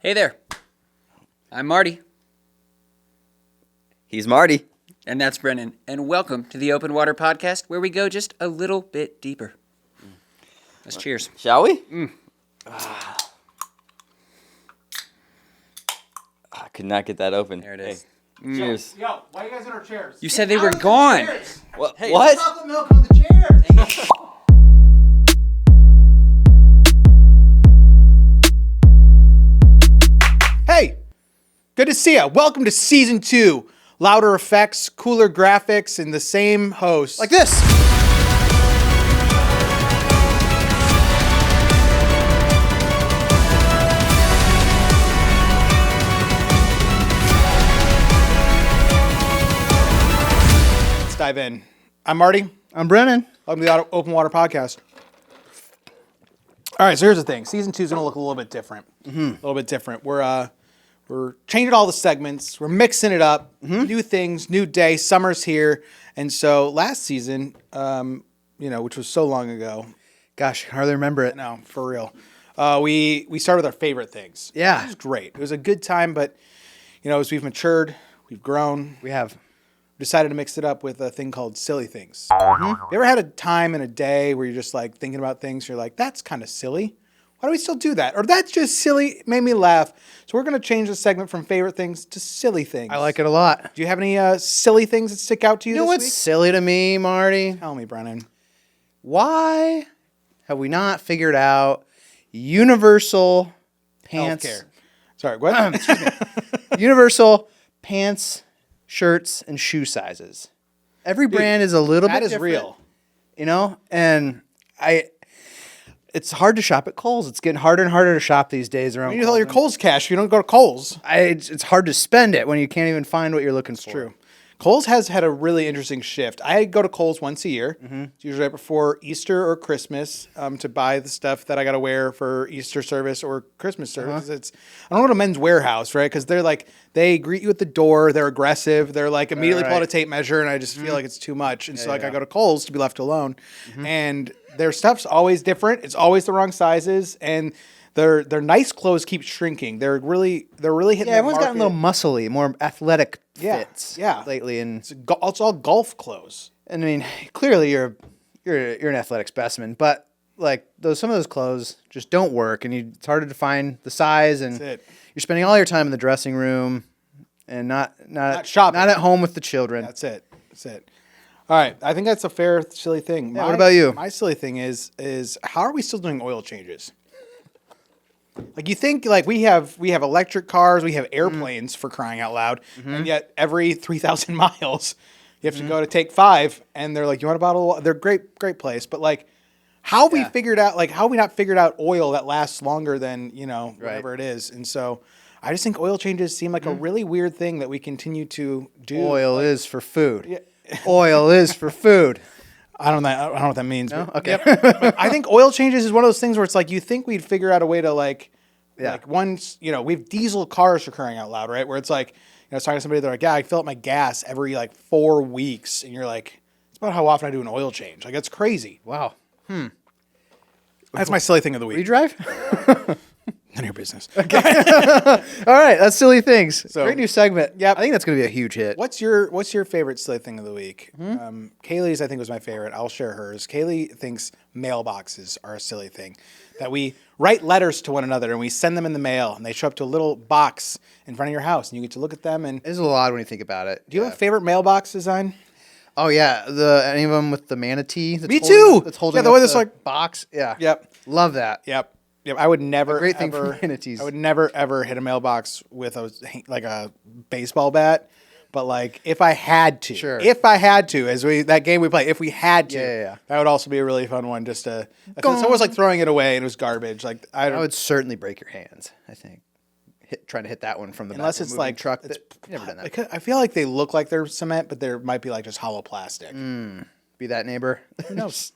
Hey there. I'm Marty. He's Marty. And that's Brennan. And welcome to the Open Water Podcast, where we go just a little bit deeper. Let's cheers. Shall we? I could not get that open. There it is. Hey, cheers. Yo, why are you guys in our chairs? You said they were gone. What? Hey, What? Chocolate milk on the chairs. Hey, good to see you. Welcome to season 2. Louder effects, cooler graphics, and the same host. Like this. Let's dive in. I'm Marty. I'm Brennan. Welcome to the Open Water Podcast. All right, so here's the thing. Season 2 is going to look a little bit different. A little bit different. We're changing all the segments. We're mixing it up. New things, new day. Summer's here. And so last season, which was so long ago. Gosh, I hardly remember it. No, for real. We started with our favorite things. Yeah. It was great. It was a good time, but, as we've matured, we've grown. We have. Decided to mix it up with a thing called silly things. You ever had a time in a day where you're just like thinking about things, you're like, that's kind of silly. Why do we still do that? Or that's just silly, it made me laugh. So we're going to change the segment from favorite things to silly things. I like it a lot. Do you have any silly things that stick out to you You know this what's week? silly to me, Marty? Tell me, Brennan. Why have we not figured out universal pants? Healthcare. Sorry, what? Universal pants, shirts, and shoe sizes. Every brand is a little bit That is different, real. And it's hard to shop at Kohl's. It's getting harder and harder to shop these days around You need all Kohl's. your Kohl's cash. You don't go to Kohl's. It's hard to spend it when you can't even find what you're looking for. True. Kohl's has had a really interesting shift. I go to Kohl's once a year. It's usually right before Easter or Christmas to buy the stuff that I got to wear for Easter service or Christmas service. I don't go to Men's Warehouse, right? Because they greet you at the door. They're aggressive. They're like immediately pull out a tape measure, and I just feel like it's too much. And so I go to Kohl's to be left alone. And their stuff's always different. It's always the wrong sizes, and their nice clothes keep shrinking. They're really hitting. Yeah, everyone's gotten a little muscly, more athletic fits lately, and It's all golf clothes. I mean, clearly you're an athletic specimen, but like some of those clothes just don't work, and it's harder to find the size, and That's it. you're spending all your time in the dressing room and not shopping. not at home with the children. That's it. All right, I think that's a fair silly thing. Yeah, what about you? My silly thing is how are we still doing oil changes? Like you think like we have electric cars, we have airplanes for crying out loud, and yet every 3,000 miles you have to go to Take 5, and they're like, you want a bottle of water? They're great place, but like how have we not figured out oil that lasts longer than whatever it is, and so I just think oil changes seem like a really weird thing that we continue to do. Oil is for food. Oil is for food. I don't know what that means. No? But, Okay. but I think oil changes is one of those things where it's like you think we'd figure out a way to like once, we have diesel cars for crying out loud, right? Where it's like, I was talking to somebody, they're like, yeah, I fill up my gas every like 4 weeks. And you're like, it's about how often I do an oil change. Like, that's crazy. Wow. That's my silly thing of the We week. drive? None of your business. All right, that's silly things. So- Great new segment. Yep. I think that's going to be a huge hit. What's your favorite silly thing of the week? Kaylee's, I think, was my favorite. I'll share hers. Kaylee thinks mailboxes are a silly thing. That we write letters to one another and we send them in the mail and they show up to a little box in front of your house and you get to look at them. And It's a little odd when you think about it. do you have a favorite mailbox design? Oh yeah, any of them with the manatee? That's Me holding- too! That's holding Yeah, the up way this, like- box. Yeah. Yep. Love that. Yep. I would never great thing ever, for manatees. I would never ever hit a mailbox with a baseball bat. But like if I had to, Sure. that game we play, if we had to, Yeah. that would also be a really fun one. Just to, it's almost like throwing it away and it was garbage. Like I I don't, would certainly break your hands. I think trying to hit that one from the unless back of a it's moving like truck. it's, Never done that. like, I feel like they look like they're cement, but there might be like just hollow plastic. Be that neighbor. Who knows?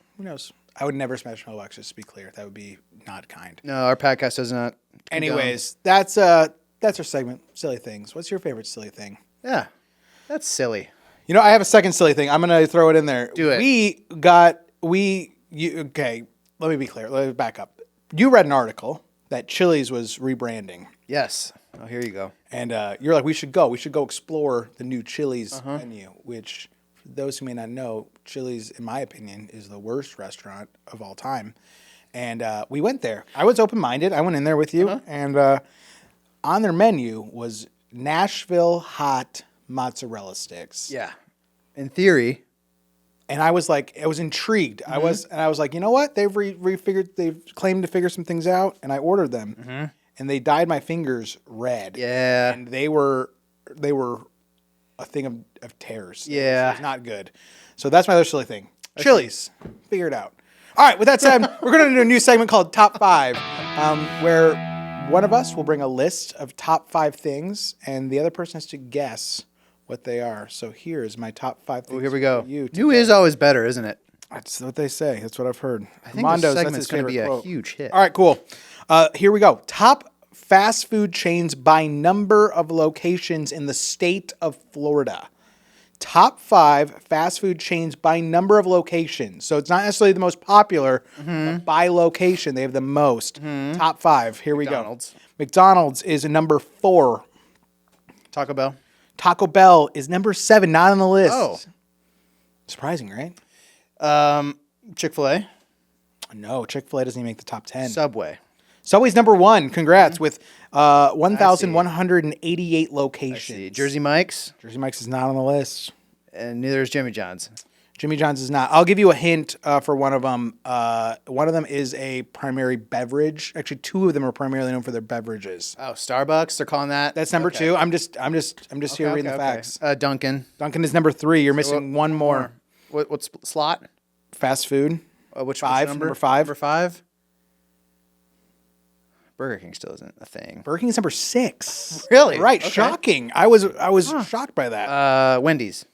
I would never smash mailboxes. Just to be clear, that would be not kind. No, our podcast does not. Anyways, that's our segment. Silly things. What's your favorite silly thing? Yeah, that's silly. I have a second silly thing. I'm gonna throw it in there. Do it. Okay, let me be clear. Let me back up. You read an article that Chili's was rebranding. Yes. Oh, here you go. And you're like, we should go. We should go explore the new Chili's menu, which, for those who may not know, Chili's, in my opinion, is the worst restaurant of all time. And we went there. I was open-minded. I went in there with you. And on their menu was Nashville hot mozzarella sticks. Yeah. In theory. And I was like, I was intrigued. I was like, you know what? They've they've claimed to figure some things out, and I ordered them. And they dyed my fingers red. Yeah. And they were a thing of tears. Yeah. It was not good. So that's my other silly thing. Chili's. Figure it out. All right, with that said, we're going to do a new segment called Top 5, where one of us will bring a list of top 5 things, and the other person has to guess what they are. So here's my top 5 things. Oh, here we go. For you New is always better, isn't it? That's what they say. That's what I've heard. I think this segment's going to be a huge hit. All right, cool. Here we go. Top fast food chains by number of locations in the state of Florida. Top 5 fast food chains by number of locations. So it's not necessarily the most popular, but by location, they have the most. Top 5. Here McDonald's. we go. McDonald's is number 4. Taco Bell. Taco Bell is number 7, not on the list. Oh. Surprising, right? Chick-fil-A. No, Chick-fil-A doesn't even make the top 10. Subway. Subway's number 1. Congrats, with 1,188 locations. Jersey Mike's. Jersey Mike's is not on the list. And neither is Jimmy John's. Jimmy John's is not. I'll give you a hint for one of them. One of them is a primary beverage. Actually, 2 of them are primarily known for their beverages. Oh, Starbucks. They're calling that. That's number 2. I'm just here reading the facts. Dunkin'. Dunkin' is number 3. You're missing one more. What's slot? Fast food. Which 5? number? Number 5. Number 5. Burger King still isn't a thing. Burger King is number 6. Really? Right. Okay. Shocking. I was shocked by that. Wendy's.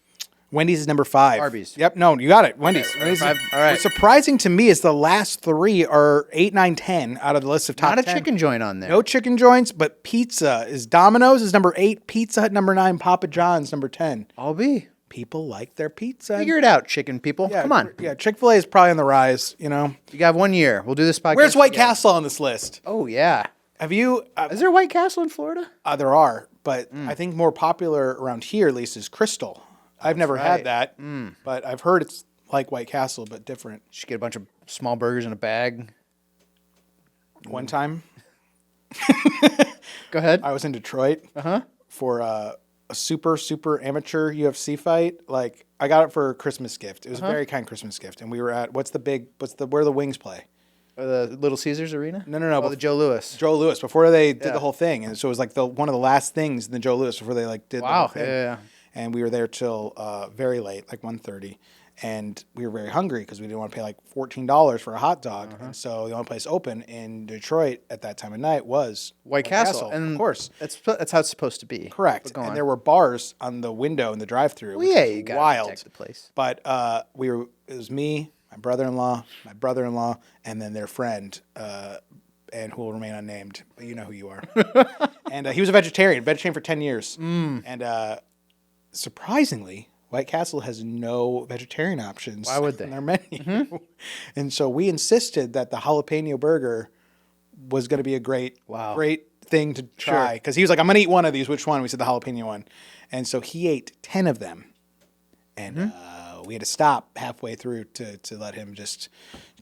Wendy's is number 5. Arby's. Yep. No, you got it. Wendy's. Wendy's Five. All right. What's surprising to me is the last 3 are 8, 9, 10 out of the list of top Not a 10. chicken joint on there. No chicken joints, but pizza is Domino's is number 8, Pizza Hut number 9, Papa John's number 10. I'll be. People like their pizza. Figure it out, chicken people. Yeah, Come on. Yeah, Chick-fil-A is probably on the rise, you know. You got 1 year. We'll do this podcast. Where's White again. Castle on this list? Oh, yeah. Have you? Is there White Castle in Florida? There are, but I think more popular around here, at least, is Crystal. I've never had that, but I've heard it's like White Castle, but different. Should get a bunch of small burgers in a bag. One time, Go ahead. I was in Detroit for a super amateur UFC fight. Like, I got it for a Christmas gift. It was a very kind Christmas gift, and we were at where the Wings play. The Little Caesars Arena? No. Oh, the Joe Louis. Joe Louis before they did Yeah. the whole thing, and so it was like one of the last things in the Joe Louis before they did the whole Wow. thing. Yeah. And we were there till very late, like 1:30, and we were very hungry because we didn't want to pay like $14 for a hot dog. And so the only place open in Detroit at that time of night was White Castle. And of course. That's how it's supposed to be. Correct. But go And on. there were bars on the window in the drive-thru. Well, which yeah, was you got to wild. protect the place. But it was me, my brother-in-law, and then their friend, and who will remain unnamed, but you know who you are. And he was a vegetarian for 10 years. And surprisingly, White Castle has no vegetarian options. Why would they? On their menu. And so we insisted that the jalapeno burger was going to be a great thing to try. Because he was like, I'm going to eat one of these. Which one? We said the jalapeno one. And so he ate 10 of them. And we had to stop halfway through to let him just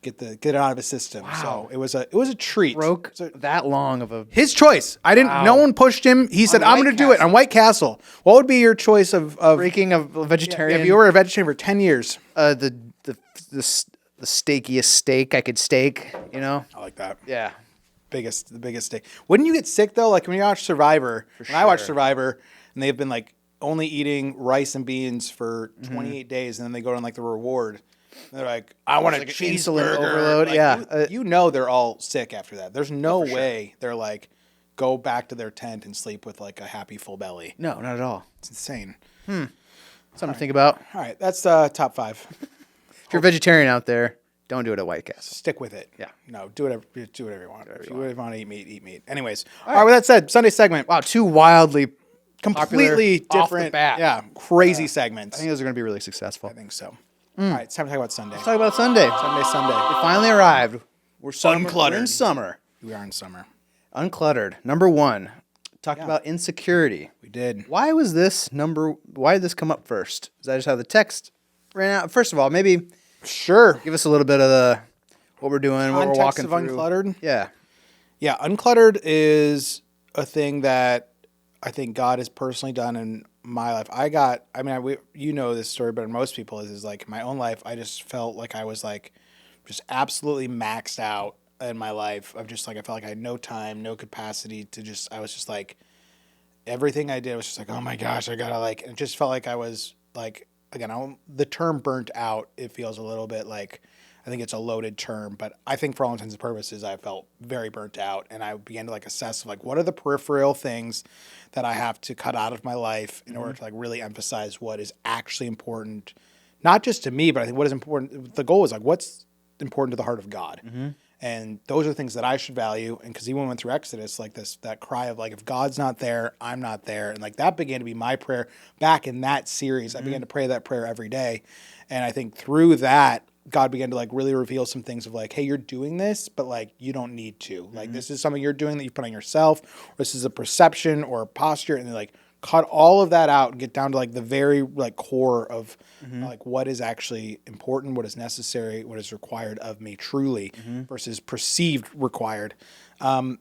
get it out of his system. Wow. So it was a treat. Broke So that long of a... his choice. No one pushed him. He said, I'm White going to do it on White Castle. What would be your choice of Breaking of a vegetarian... if you were a vegetarian for 10 years? The steakiest steak I could steak, you know? I like that. Yeah. The biggest steak. Wouldn't you get sick though? Like when you watch Survivor, I watch Survivor and they've been like only eating rice and beans for 28 days and then they go on like the reward. And they're like, I want a like an cheeseburger. insulin overload. Like, Yeah. you know they're all sick after that. There's no way they're like, go back to their tent and sleep with like a happy full belly. No, not at all. It's insane. Something to think about. All right, that's top 5. If you're a vegetarian out there, don't do it at White Castle. Stick with it. Yeah. No, do whatever you want. If you want to eat meat, eat meat. Anyways, all right, with that said, Sunday segment. Wow, 2 wildly Completely popular off the different. bat. Yeah, crazy segments. I think those are going to be really successful. I think so. All right, it's time to talk about Sunday. Let's talk about Sunday. Sunday. It finally arrived. We're Uncluttered. We're in summer. We are in summer. Uncluttered. Number 1. talked about insecurity. We did. Why did this come up first? Is that just how the text ran out? First of all, maybe Sure. give us a little bit of what we're doing, what we're Context walking of through. Uncluttered? Yeah. Yeah, Uncluttered is a thing that I think God has personally done in my life. You know this story better than most people is like in my own life, I just felt like I was like just absolutely maxed out in my life of just like, I felt like I had no time, no capacity to I was just like, everything I did was just like, oh my gosh, I gotta like, it just felt like I was like, again, the term burnt out, it feels a little bit like, I think it's a loaded term, but I think for all intents and purposes, I felt very burnt out, and I began to like assess like what are the peripheral things that I have to cut out of my life in order to like really emphasize what is actually important, not just to me, but I think what is important. The goal is like what's important to the heart of God, and those are the things that I should value. And because even when we went through Exodus, like that cry of like if God's not there, I'm not there, and like that began to be my prayer back in that series. I began to pray that prayer every day, and I think through that, God began to like really reveal some things of like, hey, you're doing this, but like you don't need to. Like this is something you're doing that you put on yourself, or this is a perception or a posture, and then like cut all of that out and get down to like the very like core of like what is actually important, what is necessary, what is required of me truly versus perceived required. And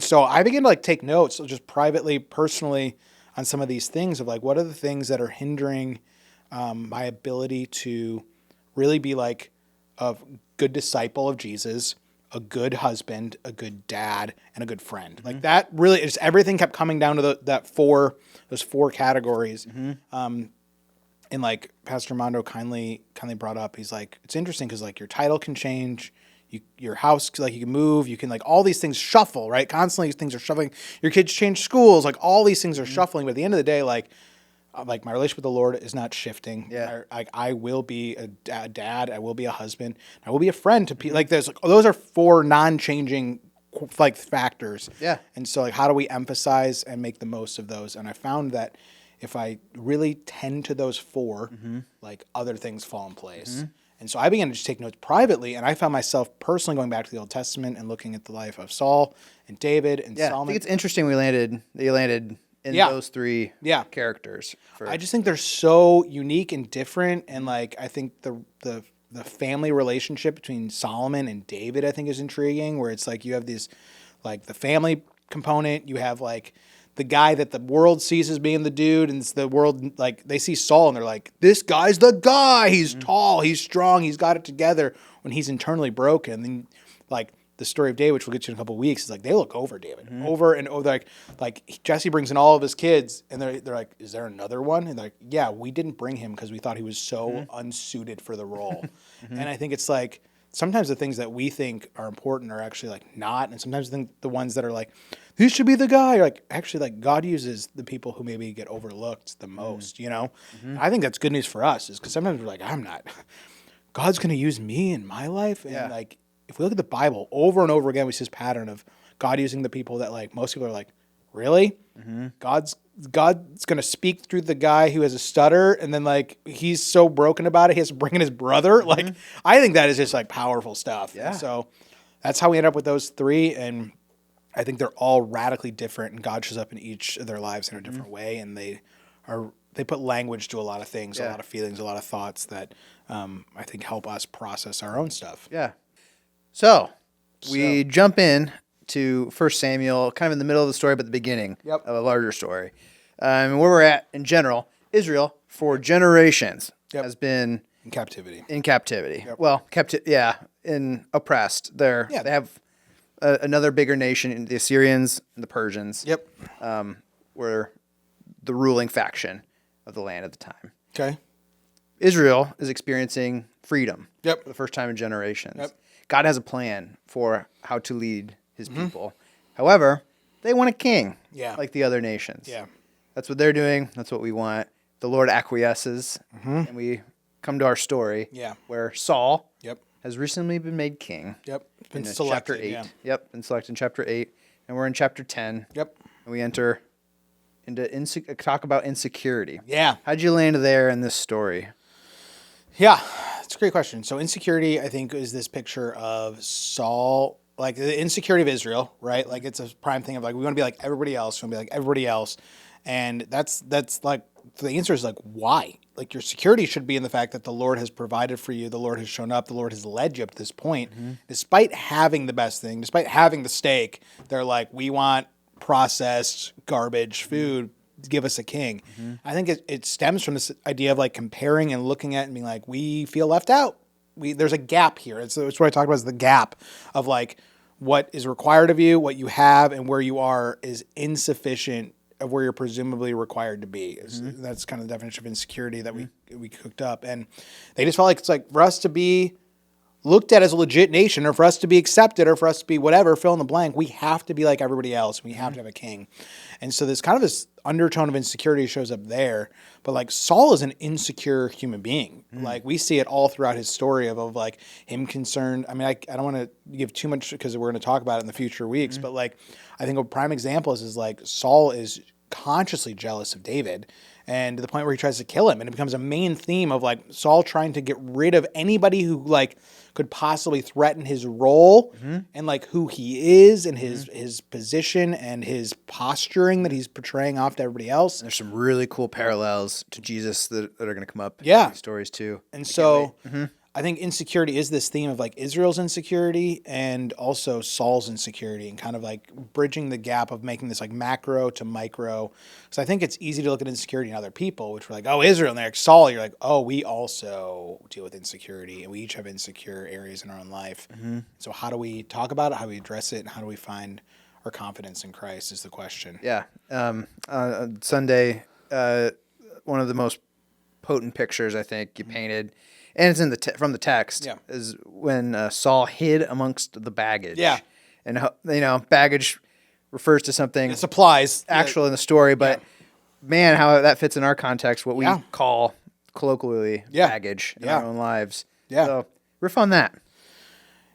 so I began to like take notes, so just privately, personally, on some of these things of like what are the things that are hindering my ability to really be like a good disciple of Jesus, a good husband, a good dad, and a good friend. Like that really is everything kept coming down to those four categories. And like Pastor Mondo kindly brought up, he's like, it's interesting because like your title can change, your house, like you can move, you can like all these things shuffle, right? Constantly things are shuffling. Your kids change schools, like all these things are shuffling. But at the end of the day, like my relationship with the Lord is not shifting. Yeah. I will be a dad. I will be a husband. I will be a friend to people. Like those are four non-changing like factors. Yeah. And so like how do we emphasize and make the most of those? And I found that if I really tend to those four, like other things fall in place. And so I began to just take notes privately, and I found myself personally going back to the Old Testament and looking at the life of Saul and David and Solomon. I think it's interesting you landed in those three characters. I just think they're so unique and different, and like I think the family relationship between Solomon and David I think is intriguing, where it's like you have these like the family component, you have like the guy that the world sees as being the dude, and it's the world like they see Saul and they're like, this guy's the guy. He's tall, he's strong, he's got it together. When he's internally broken, and then like the story of David, which we'll get to in a couple of weeks, is like they look over David over and over. Like Jesse brings in all of his kids, and they're like, is there another one? And they're like, yeah, we didn't bring him because we thought he was so unsuited for the role. And I think it's like sometimes the things that we think are important are actually like not, and sometimes I think the ones that are like, this should be the guy, are like actually like God uses the people who maybe get overlooked the most, you know? I think that's good news for us, is because sometimes we're like, I'm not, God's going to use me in my life. And like, if we look at the Bible over and over again, we see this pattern of God using the people that like most people are like, really? God's going to speak through the guy who has a stutter, and then like he's so broken about it, he has to bring in his brother. Like, I think that is just like powerful stuff. Yeah. So that's how we end up with those three, and I think they're all radically different, and God shows up in each of their lives in a different way, and they put language to a lot of things, a lot of feelings, a lot of thoughts that I think help us process our own stuff. Yeah. So we jump in to 1 Samuel, kind of in the middle of the story, but the beginning of a larger story. Where we're at in general, Israel for generations has been In captivity. Well, oppressed. They have another bigger nation, the Assyrians and the Persians. Were the ruling faction of the land at the time. Okay. Israel is experiencing freedom for the first time in generations. God has a plan for how to lead his people. However, they want a king like the other nations. That's what they're doing. That's what we want. The Lord acquiesces, and we come to our story where Saul has recently been made king. Been in selected, chapter 8. Been selected in chapter 8. And we're in chapter 10. And we enter into talk about insecurity. How'd you land there in this story? Yeah, it's a great question. So insecurity, I think, is this picture of Saul like the insecurity of Israel, right? Like it's a prime thing of like we want to be like everybody else, we want to be like everybody else, and that's like the answer is like why? Like your security should be in the fact that the Lord has provided for you, the Lord has shown up, the Lord has led you up to this point, despite having the best thing, despite having the steak. They're like, we want processed garbage food. Give us a king. I think it stems from this idea of like comparing and looking at it and being like, we feel left out. There's a gap here. It's what I talk about is the gap of like what is required of you, what you have, and where you are is insufficient of where you're presumably required to be. That's kind of the definition of insecurity that we cooked up. And they just felt like it's like for us to be looked at as a legit nation, or for us to be accepted, or for us to be whatever, fill in the blank, we have to be like everybody else. We have to have a king. And so this kind of this undertone of insecurity shows up there. But like Saul is an insecure human being. Like we see it all throughout his story of like him concerned. I mean, I don't want to give too much because we're going to talk about it in the future weeks. But like I think a prime example is like Saul is consciously jealous of David, and to the point where he tries to kill him, and it becomes a main theme of like Saul trying to get rid of anybody who like could possibly threaten his role and like who he is and his position and his posturing that he's portraying off to everybody else. There's some really cool parallels to Jesus that are going to come up Yeah. in these stories too. And so I think insecurity is this theme of like Israel's insecurity and also Saul's insecurity, and kind of like bridging the gap of making this like macro to micro. Because I think it's easy to look at insecurity in other people, which we're like, oh, Israel, and they're like Saul. You're like, oh, we also deal with insecurity, and we each have insecure areas in our own life. So how do we talk about it? How do we address it? And how do we find our confidence in Christ is the question. Yeah. On Sunday, one of the most potent pictures I think you painted, and it's in the from the text, is when Saul hid amongst the baggage. Yeah. And baggage refers to something supplies actual in the story, but man, how that fits in our context, what we call colloquially baggage in our own lives. Yeah. So riff on that.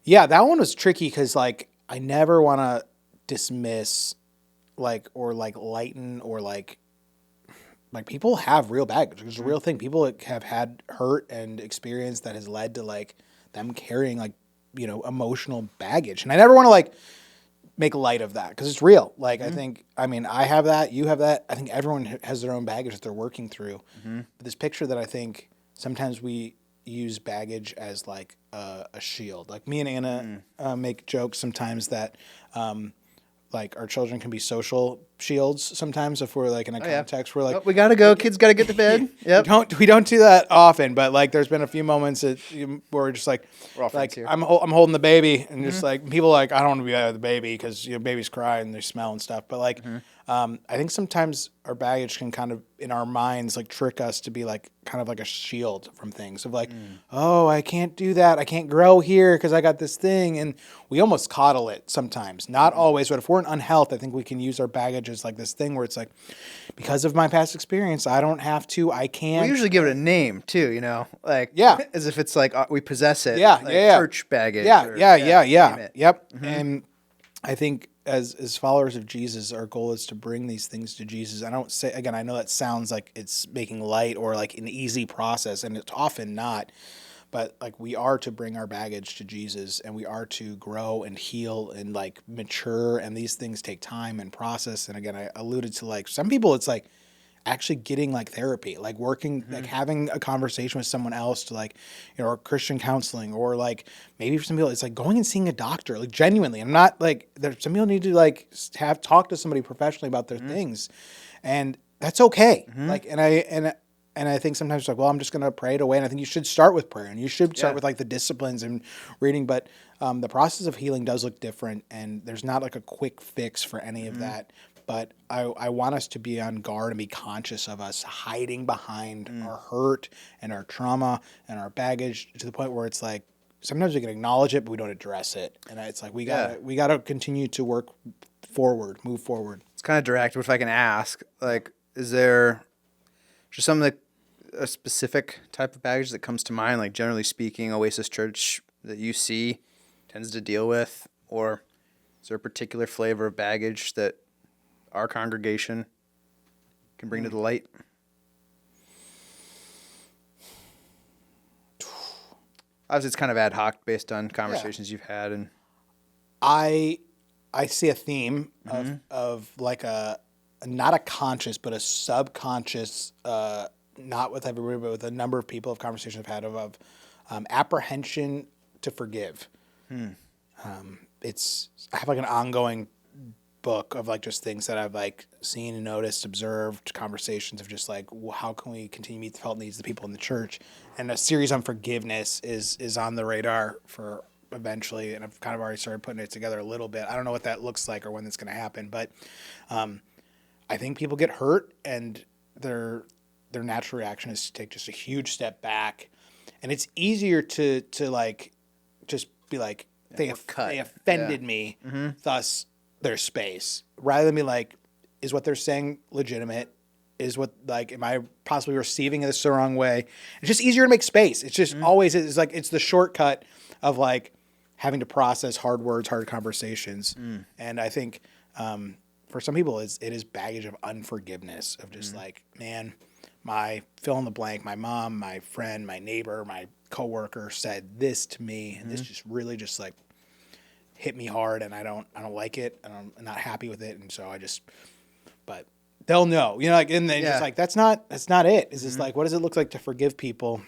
Yeah, that one was tricky because like I never want to dismiss like or like lighten or like people have real baggage. It's a real thing. People have had hurt and experience that has led to like them carrying like emotional baggage, and I never want to like make light of that because it's real. Like I have that, you have that. I think everyone has their own baggage that they're working through. But this picture that I think sometimes we use baggage as like a shield. Like me and Anna make jokes sometimes that like our children can be social shields sometimes if we're like in a context where like we gotta go, kids gotta get to bed. We don't do that often, but like there's been a few moments where we're just like I'm holding the baby and just like people are like I don't want to be there with the baby because babies cry and they smell and stuff, but like I think sometimes our baggage can kind of in our minds like trick us to be like kind of like a shield from things of like oh, I can't do that, I can't grow here because I got this thing, and we almost coddle it sometimes, not always, but if we're in unhealth, I think we can use our baggage as like this thing where it's like because of my past experience I don't have to, I can't. We usually give it a name too, like as if it's like we possess it. Church baggage. Yep. And I think as followers of Jesus, our goal is to bring these things to Jesus. I don't say, again, I know that sounds like it's making light or like an easy process, and it's often not, but like we are to bring our baggage to Jesus, and we are to grow and heal and like mature, and these things take time and process. And again, I alluded to like some people, it's like actually getting like therapy, like working, like having a conversation with someone else to like, or Christian counseling, or like maybe for some people it's like going and seeing a doctor, like genuinely. I'm not like some people need to like talk to somebody professionally about their things, and that's okay. Like, and I think sometimes it's like, well, I'm just going to pray it away. And I think you should start with prayer, and you should start with like the disciplines and reading. But the process of healing does look different, and there's not like a quick fix for any of that. But I want us to be on guard and be conscious of us hiding behind our hurt and our trauma and our baggage to the point where it's like sometimes we can acknowledge it, but we don't address it. And it's like we gotta continue to move forward. It's kind of direct, but if I can ask, like, is there just something that a specific type of baggage that comes to mind, like generally speaking, Oasis Church that you see tends to deal with, or is there a particular flavor of baggage that our congregation can bring to the light? Obviously, it's kind of ad hoc based on conversations you've had, and I see a theme of like not a conscious but a subconscious, not with everybody but with a number of people of conversations I've had of apprehension to forgive. I have like an ongoing book of like just things that I've like seen and noticed, observed, conversations of just like how can we continue to meet the felt needs of the people in the church, and a series on forgiveness is on the radar for eventually, and I've kind of already started putting it together a little bit. I don't know what that looks like or when that's going to happen, but I think people get hurt and their natural reaction is to take just a huge step back, and it's easier to like just be like they offended me, thus their space, rather than be like, is what they're saying legitimate? Is what, like, am I possibly receiving this the wrong way? It's just easier to make space. It's just always, it's like, it's the shortcut of like having to process hard words, hard conversations. And I think for some people it is baggage of unforgiveness of just like, man, my fill in the blank, my mom, my friend, my neighbor, my coworker said this to me, and this just really just like hit me hard, and I don't like it, and I'm not happy with it, and so but they'll know, like, and they just like, that's not it. It's just like, what does it look like to forgive people?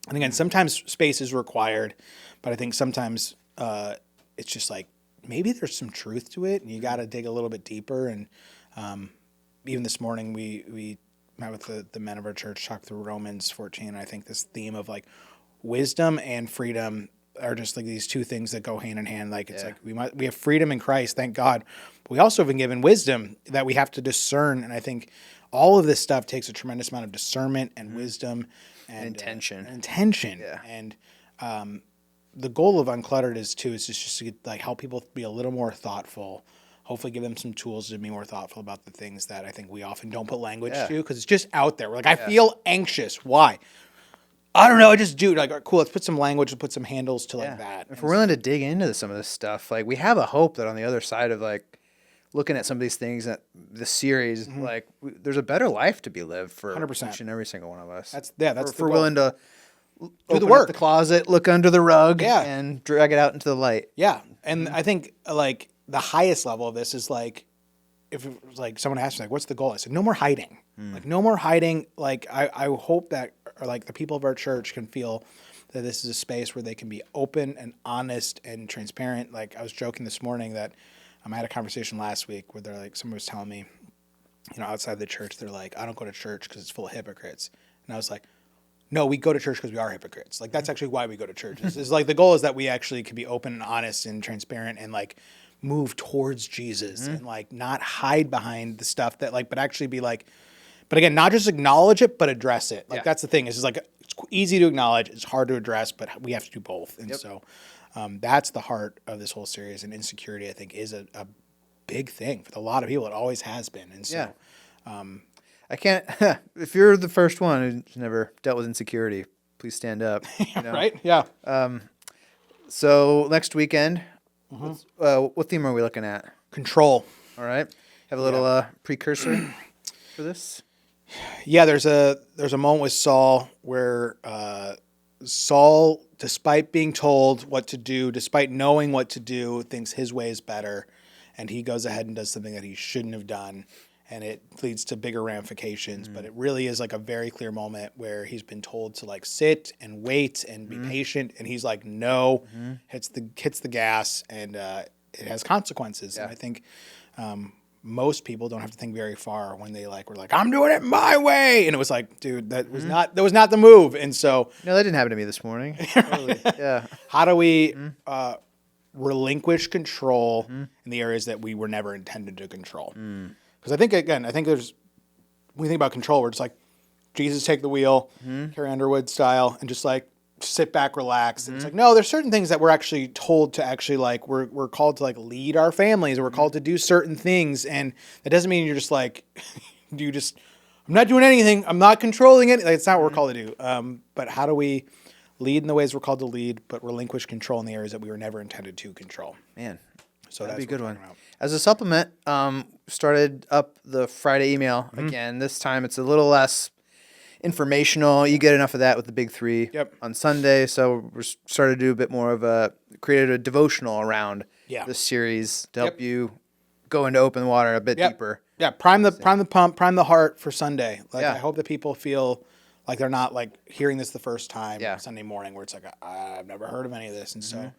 And again, sometimes space is required, but I think sometimes it's just like, maybe there's some truth to it, and you got to dig a little bit deeper. And even this morning, we met with the men of our church, talked through Romans 14, and I think this theme of like wisdom and freedom are just like these two things that go hand in hand. Like it's like we have freedom in Christ, thank God. But we also have been given wisdom that we have to discern. And I think all of this stuff takes a tremendous amount of discernment and wisdom and intention. Yeah. And the goal of Uncluttered is just to like help people be a little more thoughtful. Hopefully give them some tools to be more thoughtful about the things that I think we often don't put language to, because it's just out there. We're like, I feel anxious. Why? I don't know. I just do. Like, cool, let's put some language and put some handles to like that. If we're willing to dig into some of this stuff, like we have a hope that on the other side of like looking at some of these things, that the series, like there's a better life to be lived for 100%. each and every single one of us. That's if we're willing to do the work, the closet, look under the rug, and drag it out into the light. Yeah, and I think like the highest level of this is like, if it was like someone asked me like, what's the goal? I said, no more hiding. Like no more hiding. Like I hope that like the people of our church can feel that this is a space where they can be open and honest and transparent. Like I was joking this morning that I had a conversation last week where they're like, someone was telling me, outside the church, they're like, I don't go to church because it's full of hypocrites. And I was like, no, we go to church because we are hypocrites. Like that's actually why we go to church. It's like the goal is that we actually can be open and honest and transparent and like move towards Jesus and like not hide behind the stuff that like, but actually be like, but again, not just acknowledge it, but address it. Like that's the thing. It's like, it's easy to acknowledge, it's hard to address, but we have to do both. And so that's the heart of this whole series. And insecurity, I think, is a big thing for a lot of people. It always has been. And so I can't, if you're the first one who's never dealt with insecurity, please stand up. Right? Yeah. So next weekend, what theme are we looking at? Control. All right. Have a little precursor for this. Yeah, there's a moment with Saul where Saul, despite being told what to do, despite knowing what to do, thinks his way is better, and he goes ahead and does something that he shouldn't have done, and it leads to bigger ramifications. But it really is like a very clear moment where he's been told to like sit and wait and be patient, and he's like, no, hits the gas, and it has consequences. And I think most people don't have to think very far when they were like, I'm doing it my way. And it was like, dude, that was not the move. And so, no, that didn't happen to me this morning. Totally. Yeah. How do we relinquish control in the areas that we were never intended to control? Because I think there's, when you think about control, we're just like, Jesus, take the wheel, Carrie Underwood style, and just like sit back, relax. And it's like, no, there's certain things that we're actually told to actually like, we're called to like lead our families, or we're called to do certain things. And that doesn't mean you're just like, I'm not doing anything, I'm not controlling it. Like, it's not what we're called to do. But how do we lead in the ways we're called to lead, but relinquish control in the areas that we were never intended to control? Man, so that'd that's be a good one. As a supplement, started up the Friday email again. This time it's a little less informational. You get enough of that with the big three on Sunday. So we started to do a bit more of created a devotional around this series to help you go into open water a bit deeper. Yeah, prime the pump, prime the heart for Sunday. Like Yeah. I hope that people feel like they're not like hearing this the first time Yeah. Sunday morning, where it's like I've never heard of any of this, and so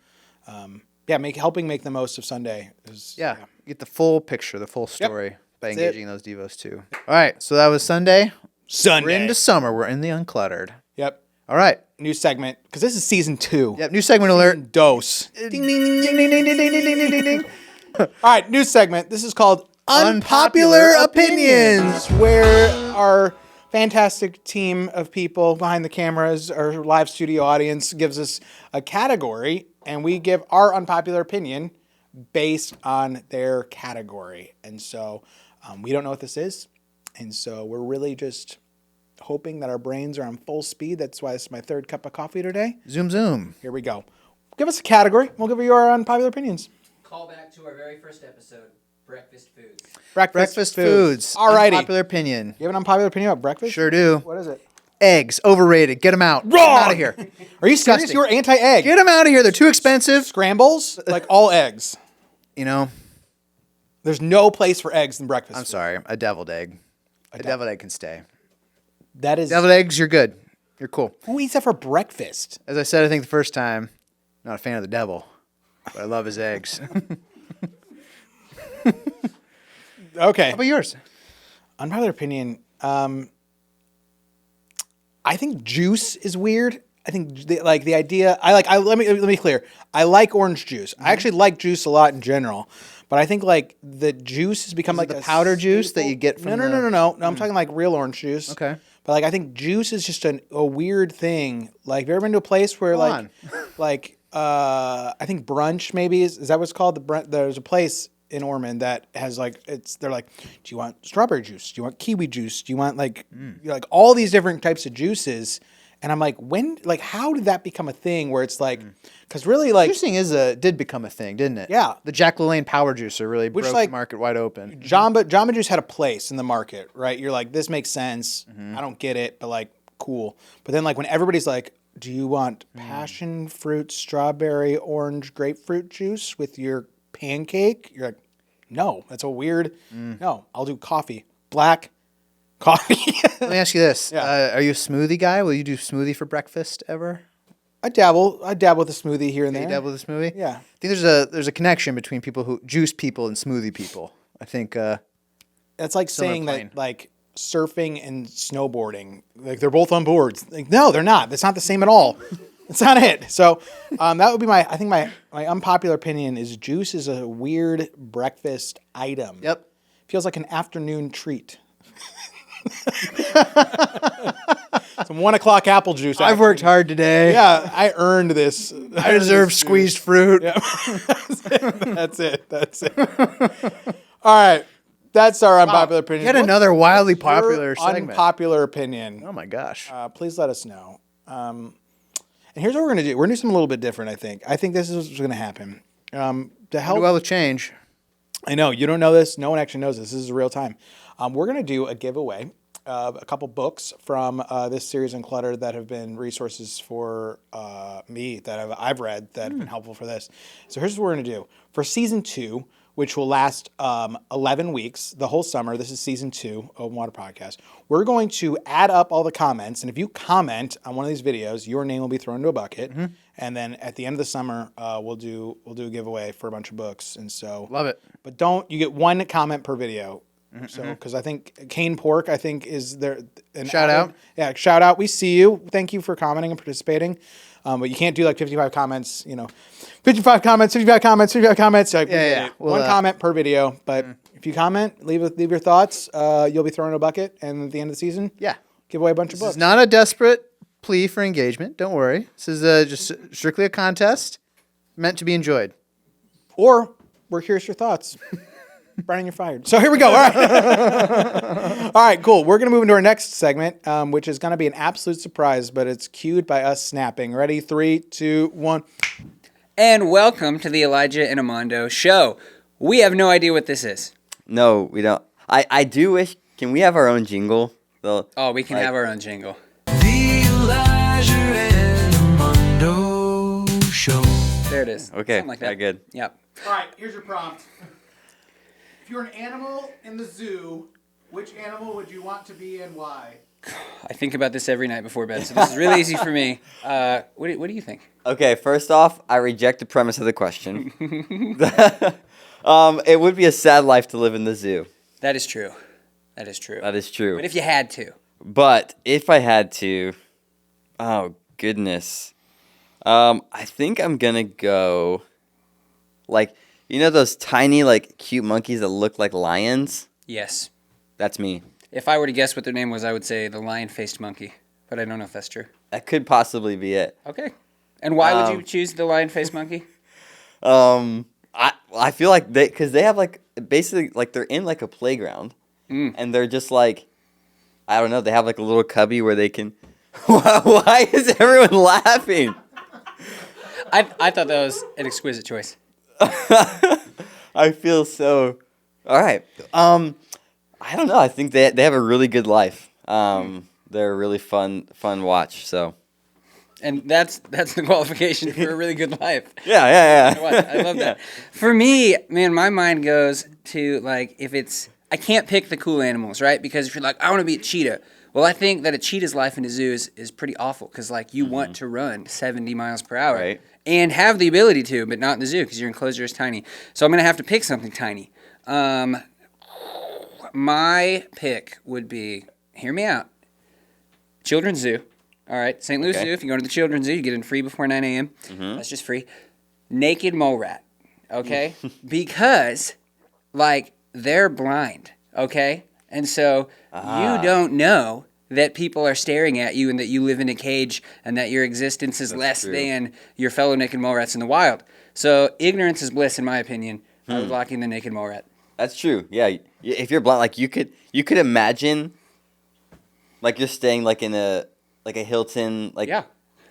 helping make the most of Sunday is Yeah. Get the full picture, the full story by That's engaging those devos too. All right, so that was Sunday. Sunday. We're into summer. We're in the Uncluttered. Yep. All right. New segment because this is season 2. Yep. New segment alert. Dose. Ding ding ding ding ding ding ding ding ding ding. All right, new segment. This is called Unpopular Opinions, where our fantastic team of people behind the cameras, our live studio audience, gives us a category, and we give our unpopular opinion based on their category. And so we don't know what this is, and so we're really just hoping that our brains are on full speed. That's why this is my 3rd cup of coffee today. Zoom zoom. Here we go. Give us a category. We'll give you our unpopular opinions. Call back to our very first episode, breakfast foods. Breakfast foods. Alrighty. Unpopular opinion. You have an unpopular opinion about breakfast? Sure do. What is it? Eggs overrated. Get them out. Get 'em out of here. Are you serious? Disgusting. You're anti-egg. Get them out of here. They're too expensive. Scrambles, like all eggs. You know, There's no place for eggs in breakfast. I'm sorry. A deviled egg. A deviled egg can stay. That is. Deviled eggs, you're good. You're cool. Who eats that for breakfast? As I said, I think the first time, not a fan of the devil, but I love his eggs. Okay. How about yours? Unpopular opinion. I think juice is weird. I think the idea. Let me be clear. I like orange juice. I actually like juice a lot in general, but I think like the juice has become like the a powder juice that staple. you get from No. I'm talking like real orange juice. Okay. But like I think juice is just a weird thing. Like, have you ever been to a place where I think brunch maybe is that what it's called? There's a place in Ormond that has they're like, do you want strawberry juice? Do you want kiwi juice? Do you want like all these different types of juices? And I'm like, how did that become a thing where it's like, because really like Juicing did become a thing, didn't it? Yeah. The Jack LaLanne power juicer really broke the market wide open. Jamba Juice had a place in the market, right? You're like, this makes sense. I don't get it, but like, cool. But then like when everybody's like, do you want passion fruit, strawberry, orange, grapefruit juice with your pancake? You're like, no, that's a weird, no, I'll do coffee, black coffee. Let me ask you this. Yeah. Are you a smoothie guy? Will you do smoothie for breakfast ever? I dabble with a smoothie here and there. You dabble with a smoothie? Yeah. I think there's a connection between juice people and smoothie people. I think That's like Similar saying plane. that like surfing and snowboarding, like they're both on boards. Like, no, they're not. That's not the same at all. That's not it. So that would be my unpopular opinion is juice is a weird breakfast item. Yep. Feels like an afternoon treat. Some 1 o'clock apple juice. I've worked hard today. Yeah, I earned this. I deserve squeezed fruit. Yeah. That's it. All right. That's our unpopular opinion. Yet another wildly popular Your segment. unpopular opinion. Oh my gosh. Please let us know. And here's what we're going to do. We're going to do something a little bit different, I think. I think this is what's going to happen. To help. Do well with change. I know. You don't know this. No one actually knows this. This is real time. We're going to do a giveaway of a couple books from this series Uncluttered that have been resources for me that I've read that have been helpful for this. So here's what we're going to do. For season 2, which will last 11 weeks, the whole summer. This is season 2 of Open Water Podcast. We're going to add up all the comments, and if you comment on one of these videos, your name will be thrown into a bucket. And then at the end of the summer, we'll do a giveaway for a bunch of books. And so Love it. But you get 1 comment per video. So because I think Cane Pork, is there. Shout out. Yeah, shout out. We see you. Thank you for commenting and participating. But you can't do like 55 comments, 55 comments, 55 comments, 55 comments. Like, Yeah. One comment per video. But if you comment, leave your thoughts, you'll be thrown in a bucket. And at the end of the season, give away a bunch of books. It's not a desperate plea for engagement. Don't worry. This is just strictly a contest meant to be enjoyed. Or we're curious your thoughts. Brennan, you're fired. So here we go. All right. All right, cool. We're going to move into our next segment, which is going to be an absolute surprise, but it's cued by us snapping. Ready? 3, 2, 1. And welcome to the Elijah and Amando show. We have no idea what this is. No, we don't. I do wish. Can we have our own jingle? Though? Oh, we can have our own jingle. The Elijah and Amando Show. There it is. Okay, Something like that. good. Yep. All right, here's your prompt. If you're an animal in the zoo, which animal would you want to be and why? I think about this every night before bed, so this is really easy for me. What do you think? Okay, first off, I reject the premise of the question. It would be a sad life to live in the zoo. That is true. That is true. That is true. But if you had to. But if I had to, oh goodness, I think I'm gonna go, like, you know those tiny, like, cute monkeys that look like lions? Yes. That's me. If I were to guess what their name was, I would say the lion-faced monkey. But I don't know if that's true. That could possibly be it. Okay. And why would you choose the lion-faced monkey? I feel like because they have, like, basically, like, they're in, like, a playground. And they're just like, I don't know, they have like a little cubby where they can. Why is everyone laughing? I thought that was an exquisite choice. I feel so. All right. I don't know. I think they have a really good life. They're a really fun watch. So. And that's the qualification for a really good life. Yeah. You know what? I love that. For me, man, my mind goes to, like, if it's, I can't pick the cool animals, right? Because if you're like, I want to be a cheetah. Well, I think that a cheetah's life in a zoo is pretty awful because, like, you want to run 70 miles per hour. Right. And have the ability to, but not in the zoo because your enclosure is tiny. So I'm going to have to pick something tiny. My pick would be, hear me out, Children's Zoo. All right, St. Louis Zoo. If you go to the Children's Zoo, you get in free before 9 a.m. That's just free. Naked mole rat, okay? Because, like, they're blind, okay? And so you don't know that people are staring at you and that you live in a cage and that your existence is less than your fellow naked mole rats in the wild. So ignorance is bliss, in my opinion. I would lock in the naked mole rat. That's true. Yeah. If you're blind, like you could imagine, like you're staying like in a Hilton, like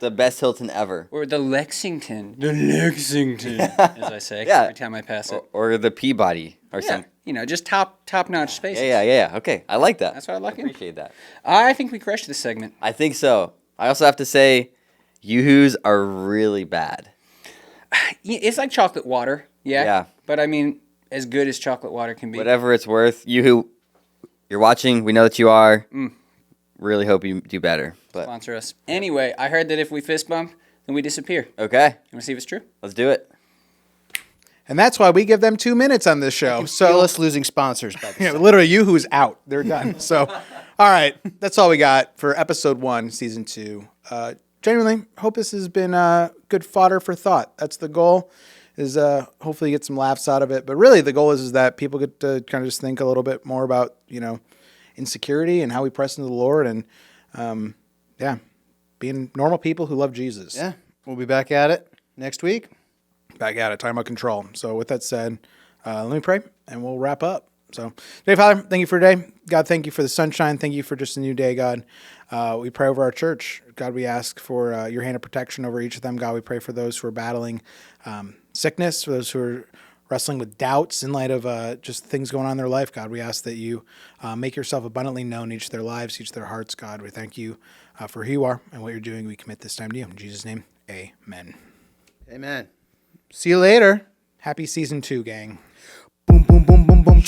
the best Hilton ever, or the Lexington, as I say every time I pass it, or the Peabody or something. You know, just top notch spaces. Yeah. Okay, I like that. That's what I like. Appreciate that. I think we crushed this segment. I think so. I also have to say, yoo-hoos are really bad. It's like chocolate water. Yeah. But I mean, as good as chocolate water can be. Whatever it's worth, you you're watching, we know that you are. Really hope you do better. But sponsor us. Anyway, I heard that if we fist bump, then we disappear. Okay. You want to see if it's true? Let's do it. And that's why we give them 2 minutes on this show. Feel us losing sponsors by the literally, Yoo-hoo's out. They're done. So, all right, that's all we got for episode 1, season 2. Genuinely, hope this has been good fodder for thought. That's the goal, is hopefully get some laughs out of it. But really, the goal is that people get to kind of just think a little bit more about, insecurity and how we press into the Lord and, being normal people who love Jesus. Yeah, we'll be back at it next week. Back at it, talking about control. So with that said, let me pray and we'll wrap up. So, dear Father, thank you for today. God, thank you for the sunshine. Thank you for just a new day, God. We pray over our church. God, we ask for your hand of protection over each of them. God, we pray for those who are battling sickness, for those who are wrestling with doubts in light of just things going on in their life. God, we ask that you make yourself abundantly known in each of their lives, each of their hearts. God, we thank you for who you are and what you're doing. We commit this time to you. In Jesus' name, amen. Amen. See you later. Happy season 2, gang. Boom, boom, boom, boom, boom.